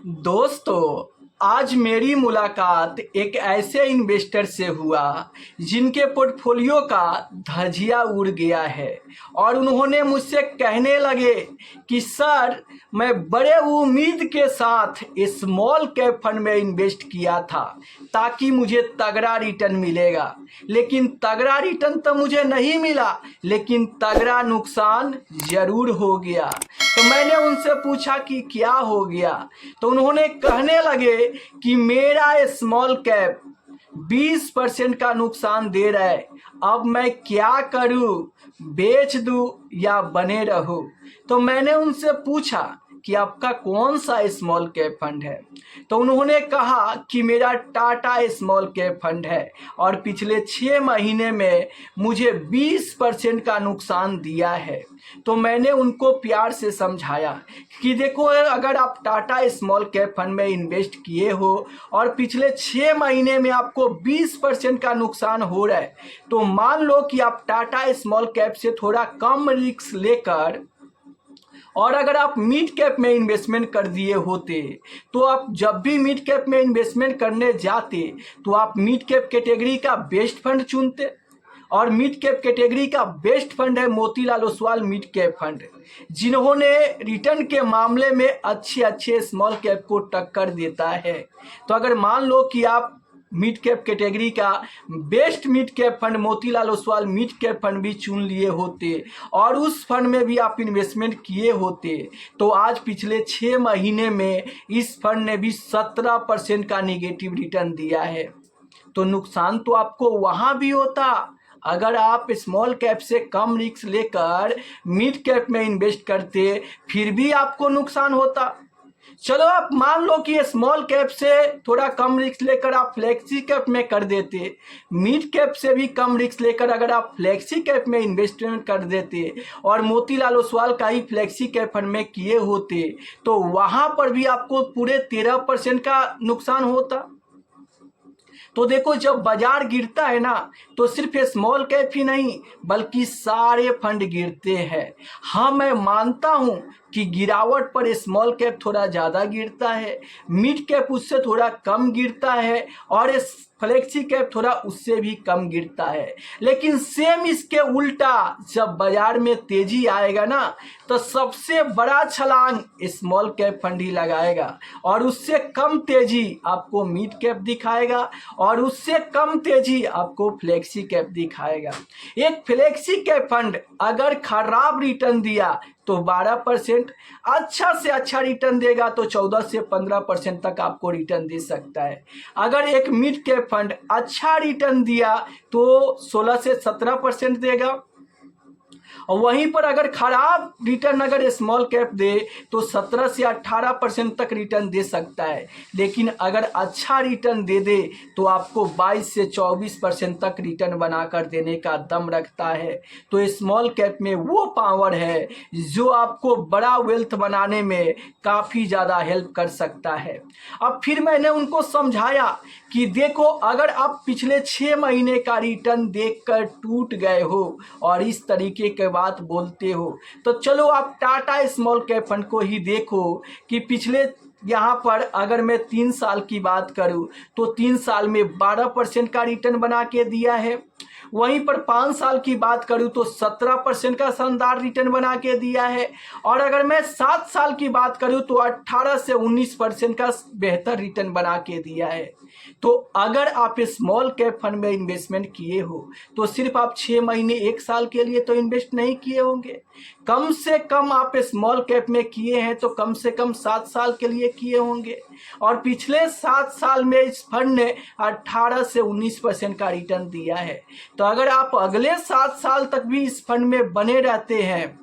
दोस्तों, आज मेरी मुलाकात एक ऐसे इन्वेस्टर से हुआ जिनके पोर्टफोलियो का धजिया उड़ गया है और उन्होंने मुझसे कहने लगे कि सर, मैं बड़े उम्मीद के साथ स्मॉल कैप फंड में इन्वेस्ट किया था ताकि मुझे तगड़ा रिटर्न मिलेगा, लेकिन तगड़ा रिटर्न तो मुझे नहीं मिला, लेकिन तगड़ा नुकसान ज़रूर हो गया। तो मैंने उनसे पूछा कि क्या हो गया, तो उन्होंने कहने लगे कि मेरा स्मॉल कैप 20% का नुकसान दे रहा है। अब मैं क्या करूं, बेच दूं या बने रहूं? तो मैंने उनसे पूछा कि आपका कौन सा स्मॉल कैप फंड है, तो उन्होंने कहा कि मेरा टाटा स्मॉल कैप फंड है और पिछले 6 महीने में मुझे 20% का नुकसान दिया है। तो मैंने उनको प्यार से समझाया कि देखो, अगर आप टाटा स्मॉल कैप फंड में इन्वेस्ट किए हो और पिछले 6 महीने में आपको 20% का नुकसान हो रहा है, तो मान लो कि आप टाटा स्मॉल कैप से थोड़ा कम रिस्क लेकर और अगर आप मिड कैप में इन्वेस्टमेंट कर दिए होते, तो आप जब भी मिड कैप में इन्वेस्टमेंट करने जाते तो आप मिड कैप कैटेगरी का बेस्ट फंड चुनते। और मिड कैप कैटेगरी का बेस्ट फंड है Motilal Oswal mid cap fund, जिन्होंने रिटर्न के मामले में अच्छे अच्छे स्मॉल कैप को टक्कर देता है। तो अगर मान लो कि आप मिड कैप कैटेगरी का best mid cap fund Motilal Oswal mid cap fund भी चुन लिए होते और उस फंड में भी आप इन्वेस्टमेंट किए होते, तो आज पिछले 6 महीने में इस फंड ने भी 17% का निगेटिव रिटर्न दिया है। तो नुकसान तो आपको वहां भी होता अगर आप स्मॉल कैप से कम रिस्क लेकर मिड कैप में इन्वेस्ट करते, फिर भी आपको नुकसान होता। चलो, आप मान लो कि स्मॉल कैप से थोड़ा कम रिस्क लेकर आप फ्लेक्सी कैप में कर देते, मिड कैप से भी कम रिस्क लेकर अगर आप फ्लेक्सी कैप में इन्वेस्टमेंट कर देते और मोतीलाल ओसवाल का ही फ्लेक्सी कैप फंड में किए होते, तो वहां पर भी आपको पूरे 13% का नुकसान होता। तो देखो, जब बाजार गिरता है ना, तो सिर्फ स्मॉल कैप ही नहीं बल्कि सारे फंड गिरते हैं। हाँ, मैं मानता हूं कि गिरावट पर स्मॉल कैप थोड़ा ज़्यादा गिरता है, मिड कैप उससे थोड़ा कम गिरता है और फ्लेक्सी कैप थोड़ा उससे भी कम गिरता है। लेकिन सेम इसके उल्टा जब बाजार में तेजी आएगा ना, तो सबसे बड़ा छलांग स्मॉल कैप फंड ही लगाएगा और उससे कम तेजी आपको मिड कैप दिखाएगा और उससे कम तेजी आपको फ्लेक्सी कैप दिखाएगा। एक फ्लेक्सी कैप फंड अगर खराब रिटर्न दिया तो 12%, अच्छा से अच्छा रिटर्न देगा तो 14 से 15% तक आपको रिटर्न दे सकता है। अगर एक मिड कैप फंड अच्छा रिटर्न दिया तो 16 से 17% देगा और वहीं पर अगर खराब रिटर्न अगर स्मॉल कैप दे तो 17 से 18% तक रिटर्न दे सकता है। लेकिन अगर अच्छा रिटर्न दे दे तो आपको 22 से 24% तक रिटर्न बनाकर देने का दम रखता है। तो स्मॉल कैप में वो पावर है जो आपको बड़ा वेल्थ बनाने में काफ़ी ज़्यादा हेल्प कर सकता है। अब फिर मैंने उनको समझाया कि देखो, अगर आप पिछले 6 महीने का रिटर्न देखकर टूट गए हो और इस तरीके के बात बोलते हो, तो चलो आप टाटा स्मॉल कैप फंड को ही देखो कि पिछले यहाँ पर अगर मैं 3 साल की बात करूँ तो 3 साल में 12% का रिटर्न बना के दिया है। वहीं पर 5 साल की बात करूं तो 17% का शानदार रिटर्न बना के दिया है और अगर मैं 7 साल की बात करूं तो 18 से 19% का बेहतर रिटर्न बना के दिया है। तो अगर आप स्मॉल कैप फंड में इन्वेस्टमेंट किए हो तो सिर्फ आप 6 महीने 1 साल के लिए तो इन्वेस्ट नहीं किए होंगे, कम से कम आप स्मॉल कैप में किए हैं तो कम से कम 7 साल के लिए किए होंगे और पिछले 7 साल में इस फंड ने 18 से 19% का रिटर्न दिया है। तो अगर आप अगले 7 साल तक भी इस फंड में बने रहते हैं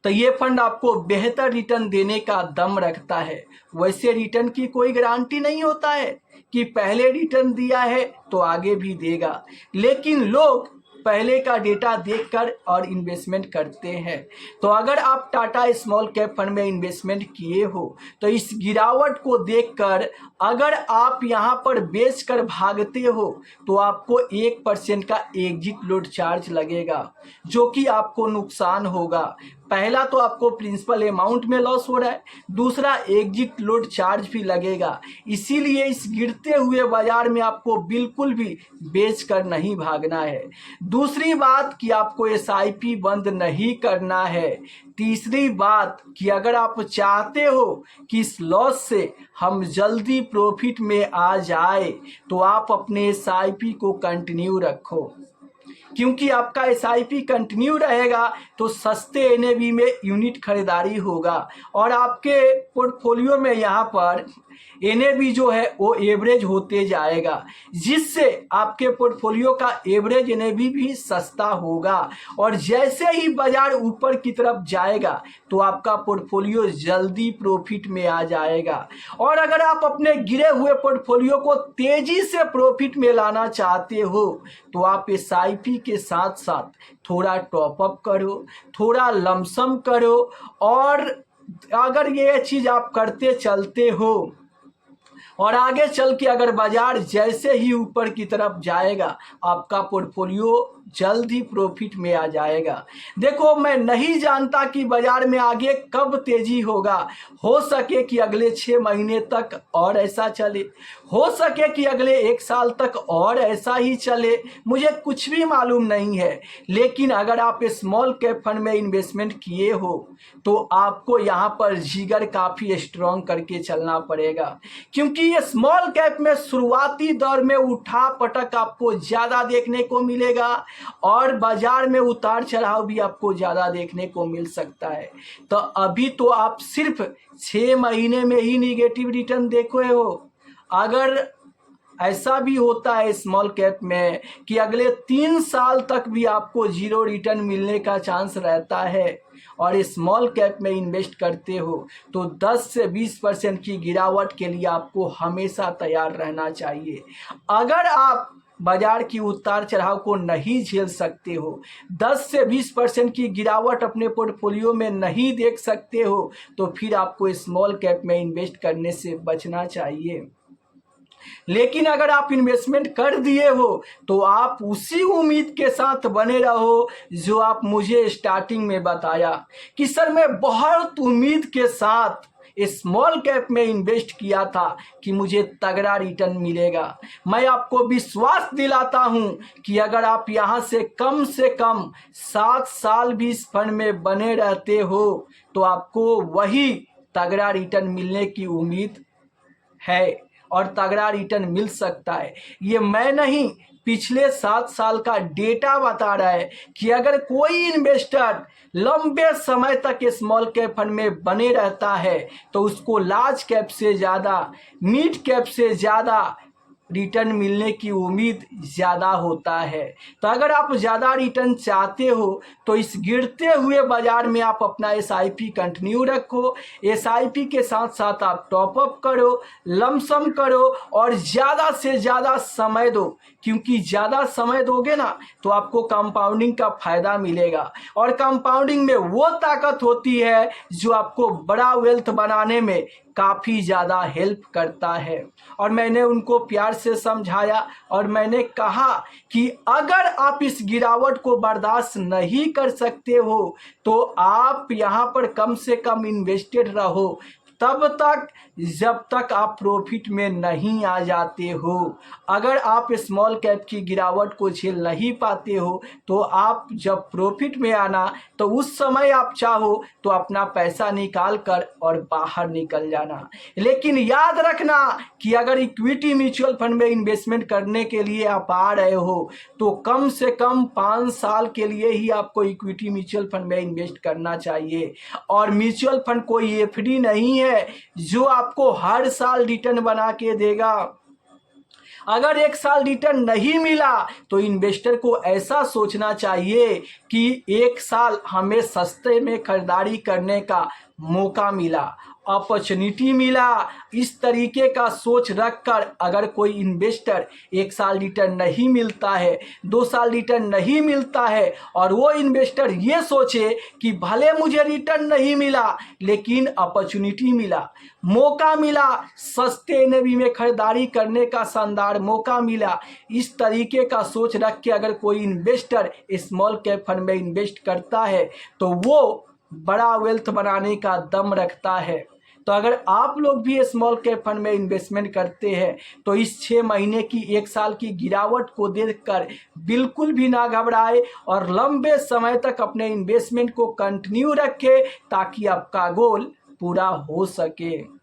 तो ये फंड आपको बेहतर रिटर्न देने का दम रखता है। वैसे रिटर्न की कोई गारंटी नहीं होता है कि पहले रिटर्न दिया है तो आगे भी देगा, लेकिन लोग पहले का डेटा देखकर और इन्वेस्टमेंट करते हैं। तो अगर आप टाटा स्मॉल कैप फंड में इन्वेस्टमेंट किए हो तो इस गिरावट को देखकर अगर आप यहां पर बेचकर भागते हो तो आपको 1% का एग्जिट लोड चार्ज लगेगा जो कि आपको नुकसान होगा। पहला तो आपको प्रिंसिपल अमाउंट में लॉस हो रहा है, दूसरा एग्जिट लोड चार्ज भी लगेगा। इसीलिए इस गिरते हुए बाजार में आपको बिल्कुल भी बेच कर नहीं भागना है। दूसरी बात कि आपको एसआईपी बंद नहीं करना है। तीसरी बात कि अगर आप चाहते हो कि इस लॉस से हम जल्दी प्रॉफिट में आ जाए तो आप अपने एसआईपी को कंटिन्यू रखो, क्योंकि आपका एसआईपी कंटिन्यू रहेगा तो सस्ते एनएवी में यूनिट खरीदारी होगा और आपके पोर्टफोलियो में यहाँ पर एनएवी जो है वो एवरेज होते जाएगा, जिससे आपके पोर्टफोलियो का एवरेज एनएवी भी सस्ता होगा। और जैसे ही बाजार ऊपर की तरफ जाएगा तो आपका पोर्टफोलियो जल्दी प्रॉफिट में आ जाएगा। और अगर आप अपने गिरे हुए पोर्टफोलियो को तेजी से प्रॉफिट में लाना चाहते हो तो आप एसआईपी के साथ साथ थोड़ा टॉपअप करो, थोड़ा लमसम करो। और अगर ये चीज़ आप करते चलते हो और आगे चल के अगर बाजार जैसे ही ऊपर की तरफ जाएगा आपका पोर्टफोलियो जल्द ही प्रॉफिट में आ जाएगा। देखो, मैं नहीं जानता कि बाजार में आगे कब तेजी होगा। हो सके कि अगले 6 महीने तक और ऐसा चले, हो सके कि अगले 1 साल तक और ऐसा ही चले, मुझे कुछ भी मालूम नहीं है। लेकिन अगर आप स्मॉल कैप फंड में इन्वेस्टमेंट किए हो तो आपको यहाँ पर जिगर काफ़ी स्ट्रॉन्ग करके चलना पड़ेगा, क्योंकि ये स्मॉल कैप में शुरुआती दौर में उठा पटक आपको ज़्यादा देखने को मिलेगा और बाजार में उतार चढ़ाव भी आपको ज़्यादा देखने को मिल सकता है। तो अभी तो आप सिर्फ 6 महीने में ही निगेटिव रिटर्न देखे हो। अगर ऐसा भी होता है स्मॉल कैप में कि अगले 3 साल तक भी आपको जीरो रिटर्न मिलने का चांस रहता है और स्मॉल कैप में इन्वेस्ट करते हो तो 10 से 20% की गिरावट के लिए आपको हमेशा तैयार रहना चाहिए। अगर आप बाजार की उतार चढ़ाव को नहीं झेल सकते हो, 10 से 20% की गिरावट अपने पोर्टफोलियो में नहीं देख सकते हो, तो फिर आपको स्मॉल कैप में इन्वेस्ट करने से बचना चाहिए। लेकिन अगर आप इन्वेस्टमेंट कर दिए हो तो आप उसी उम्मीद के साथ बने रहो जो आप मुझे स्टार्टिंग में बताया कि सर मैं बहुत उम्मीद के साथ स्मॉल कैप में इन्वेस्ट किया था कि मुझे तगड़ा रिटर्न मिलेगा। मैं आपको विश्वास दिलाता हूं कि अगर आप यहां से कम 7 साल भी इस फंड में बने रहते हो तो आपको वही तगड़ा रिटर्न मिलने की उम्मीद है और तगड़ा रिटर्न मिल सकता है। ये मैं नहीं, पिछले 7 साल का डेटा बता रहा है कि अगर कोई इन्वेस्टर लंबे समय तक स्मॉल कैप फंड में बने रहता है तो उसको लार्ज कैप से ज़्यादा, मिड कैप से ज़्यादा रिटर्न मिलने की उम्मीद ज़्यादा होता है। तो अगर आप ज़्यादा रिटर्न चाहते हो तो इस गिरते हुए बाज़ार में आप अपना एसआईपी कंटिन्यू रखो, एसआईपी के साथ साथ आप टॉपअप करो, लमसम करो और ज़्यादा से ज़्यादा समय दो, क्योंकि ज़्यादा समय दोगे ना तो आपको कंपाउंडिंग का फ़ायदा मिलेगा और कंपाउंडिंग में वो ताकत होती है जो आपको बड़ा वेल्थ बनाने में काफ़ी ज़्यादा हेल्प करता है। और मैंने उनको प्यार से समझाया और मैंने कहा कि अगर आप इस गिरावट को बर्दाश्त नहीं कर सकते हो तो आप यहाँ पर कम से कम इन्वेस्टेड रहो तब तक जब तक आप प्रॉफिट में नहीं आ जाते हो। अगर आप स्मॉल कैप की गिरावट को झेल नहीं पाते हो तो आप जब प्रॉफिट में आना तो उस समय आप चाहो तो अपना पैसा निकाल कर और बाहर निकल जाना। लेकिन याद रखना कि अगर इक्विटी म्यूचुअल फंड में इन्वेस्टमेंट करने के लिए आप आ रहे हो तो कम से कम 5 साल के लिए ही आपको इक्विटी म्यूचुअल फंड में इन्वेस्ट करना चाहिए। और म्यूचुअल फंड कोई एफडी नहीं है जो आपको हर साल रिटर्न बना के देगा। अगर 1 साल रिटर्न नहीं मिला तो इन्वेस्टर को ऐसा सोचना चाहिए कि 1 साल हमें सस्ते में खरीदारी करने का मौका मिला, अपॉर्चुनिटी मिला। इस तरीके का सोच रखकर अगर कोई इन्वेस्टर 1 साल रिटर्न नहीं मिलता है, 2 साल रिटर्न नहीं मिलता है और वो इन्वेस्टर ये सोचे कि भले मुझे रिटर्न नहीं मिला लेकिन अपॉर्चुनिटी मिला, मौका मिला, सस्ते एनएवी में खरीदारी करने का शानदार मौका मिला, इस तरीके का सोच रख के अगर कोई इन्वेस्टर स्मॉल कैप फंड में इन्वेस्ट करता है तो वो बड़ा वेल्थ बनाने का दम रखता है। तो अगर आप लोग भी स्मॉल कैप फंड में इन्वेस्टमेंट करते हैं तो इस 6 महीने की 1 साल की गिरावट को देखकर बिल्कुल भी ना घबराए और लंबे समय तक अपने इन्वेस्टमेंट को कंटिन्यू रखें ताकि आपका गोल पूरा हो सके।